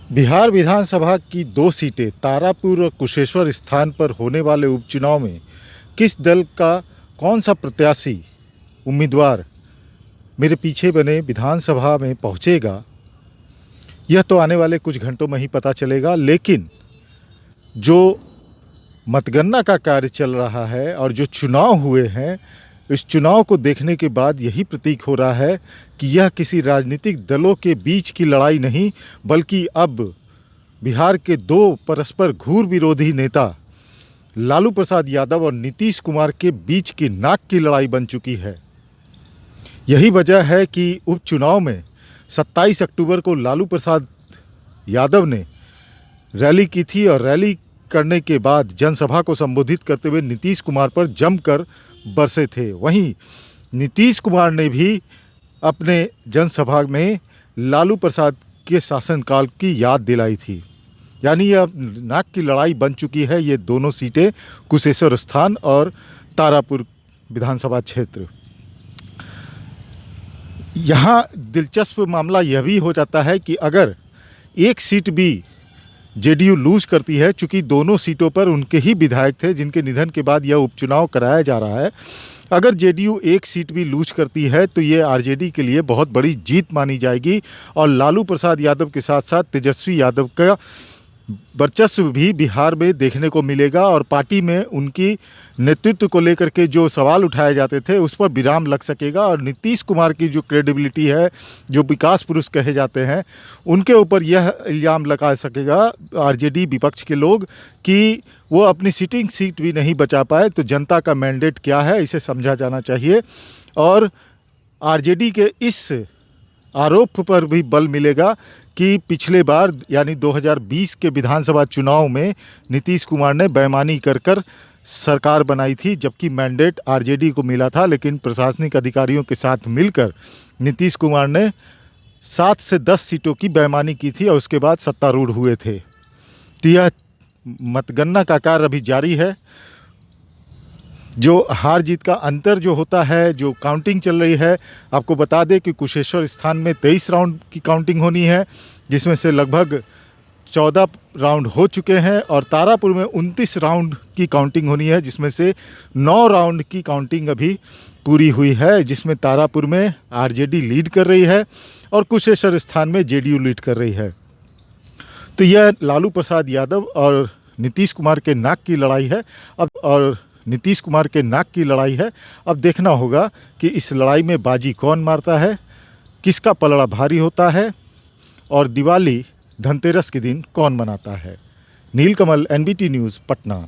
बिहार विधानसभा की 2 सीटें तारापुर और कुशेश्वर स्थान पर होने वाले उपचुनाव में किस दल का कौन सा प्रत्याशी उम्मीदवार मेरे पीछे बने विधानसभा में पहुंचेगा, यह तो आने वाले कुछ घंटों में ही पता चलेगा। लेकिन जो मतगणना का कार्य चल रहा है और जो चुनाव हुए हैं, इस चुनाव को देखने के बाद यही प्रतीक हो रहा है कि यह किसी राजनीतिक दलों के बीच की लड़ाई नहीं, बल्कि अब बिहार के 2 परस्पर घूर विरोधी नेता लालू प्रसाद यादव और नीतीश कुमार के बीच की नाक की लड़ाई बन चुकी है। यही वजह है कि उपचुनाव में 27 अक्टूबर को लालू प्रसाद यादव ने रैली की थी और रैली करने के बाद जनसभा को संबोधित करते हुए नीतीश कुमार पर जमकर बरसे थे। वहीं नीतीश कुमार ने भी अपने जनसभा में लालू प्रसाद के शासनकाल की याद दिलाई थी। यानी यह नाक की लड़ाई बन चुकी है, ये दोनों सीटें कुशेश्वर स्थान और तारापुर विधानसभा क्षेत्र। यहाँ दिलचस्प मामला यह भी हो जाता है कि अगर एक सीट भी जेडीयू लूज करती है, चूँकि दोनों सीटों पर उनके ही विधायक थे जिनके निधन के बाद यह उपचुनाव कराया जा रहा है, अगर जेडीयू एक सीट भी लूज करती है तो ये आरजेडी के लिए बहुत बड़ी जीत मानी जाएगी और लालू प्रसाद यादव के साथ साथ तेजस्वी यादव का वर्चस्व भी बिहार में देखने को मिलेगा और पार्टी में उनकी नेतृत्व को लेकर के जो सवाल उठाए जाते थे उस पर विराम लग सकेगा और नीतीश कुमार की जो क्रेडिबिलिटी है, जो विकास पुरुष कहे जाते हैं, उनके ऊपर यह इल्ज़ाम लगा सकेगा आरजेडी विपक्ष के लोग कि वो अपनी सिटिंग सीट भी नहीं बचा पाए। तो जनता का मैंडेट क्या है, इसे समझा जाना चाहिए और आरजेडी के इस आरोप पर भी बल मिलेगा कि पिछले बार यानी 2020 के विधानसभा चुनाव में नीतीश कुमार ने बेईमानी कर सरकार बनाई थी, जबकि मैंडेट आरजेडी को मिला था। लेकिन प्रशासनिक अधिकारियों के साथ मिलकर नीतीश कुमार ने 7 से 10 सीटों की बेईमानी की थी और उसके बाद सत्तारूढ़ हुए थे। तो यह मतगणना का कार्य अभी जारी है। जो हार जीत का अंतर जो होता है, जो काउंटिंग चल रही है, आपको बता दें कि कुशेश्वर स्थान में 23 राउंड की काउंटिंग होनी है, जिसमें से लगभग 14 राउंड हो चुके हैं और तारापुर में 29 राउंड की काउंटिंग होनी है, जिसमें से 9 राउंड की काउंटिंग अभी पूरी हुई है, जिसमें तारापुर में आरजेडी लीड कर रही है और कुशेश्वर स्थान में जेडीयू लीड कर रही है। तो यह लालू प्रसाद यादव और नीतीश कुमार के नाक की लड़ाई है। अब देखना होगा कि इस लड़ाई में बाजी कौन मारता है, किसका पलड़ा भारी होता है और दिवाली धनतेरस के दिन कौन मनाता है। नीलकमल, एनबीटी न्यूज़, पटना।